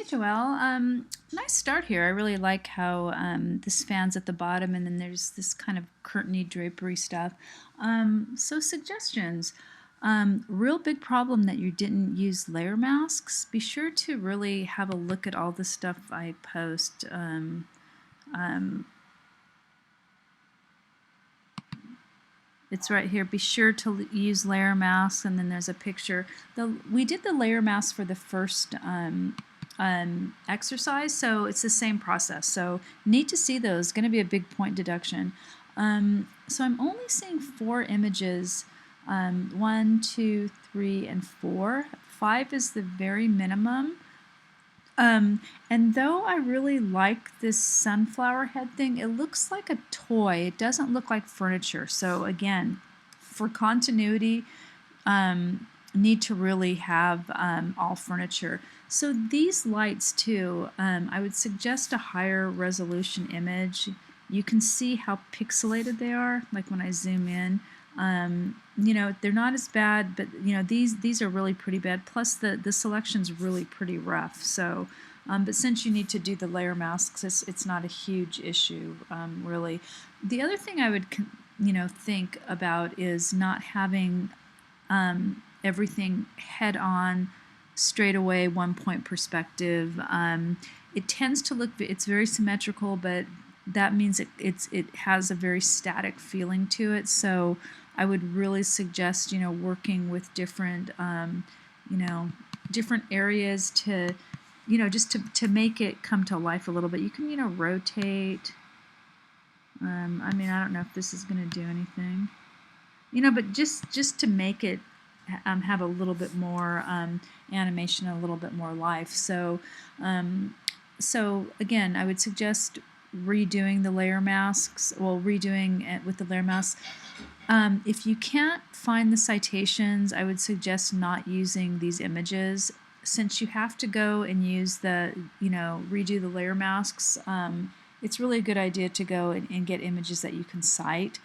Joelle. Nice start here. I really like how this fan's at the bottom and then there's this kind of curtainy drapery stuff. So suggestions. Real big problem that you didn't use layer masks. Be sure to really have a look at all the stuff I post. Um, It's right here. Be sure to use layer masks, and then there's a picture. We did the layer mask for the first exercise, so it's the same process. So need to see those. Going to be a big point deduction. So I'm only seeing 4 images. 1, 2, 3, and 4. 5 is the very minimum. And though I really like this sunflower head thing, it looks like a toy. It doesn't look like furniture. So again, for continuity, need to really have all furniture. So these lights too, I would suggest a higher resolution image. You can see how pixelated they are, like when I zoom in. You know, they're not as bad, but you know, these are really pretty bad. Plus the selection's really pretty rough. So, but since you need to do the layer masks, it's not a huge issue, really. The other thing I would, you know, think about is not having everything head on, straight away, 1-point perspective. It tends to look, it's very symmetrical, but that means it has a very static feeling to it. So I would really suggest, you know, working with different, you know, different areas to, you know, just to make it come to life a little bit. You can, you know, rotate. I mean, I don't know if this is going to do anything, you know, but just to make it have a little bit more animation, a little bit more life. So, so again, I would suggest redoing the layer masks, well, redoing it with the layer masks. If you can't find the citations, I would suggest not using these images. Since you have to go and use the, you know, redo the layer masks, it's really a good idea to go and get images that you can cite.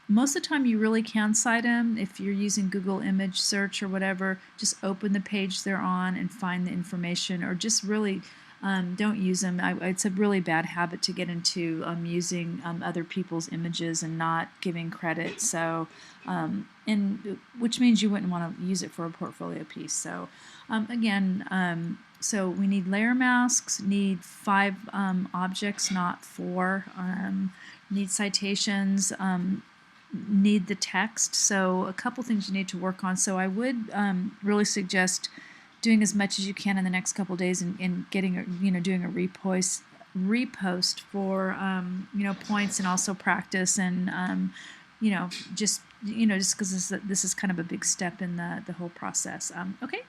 Most of the time you really can cite them. If you're using Google image search or whatever, just open the page they're on and find the information, or just really don't use them. It's a really bad habit to get into using other people's images and not giving credit. So, and which means you wouldn't want to use it for a portfolio piece. So, again, so we need layer masks, need 5 objects, not 4. Need citations. Need the text. So a couple things you need to work on. So I would really suggest doing as much as you can in the next couple days and getting, you know, doing a repost for, you know, points, and also practice, and you know, just because this is kind of a big step in the whole process. Okay,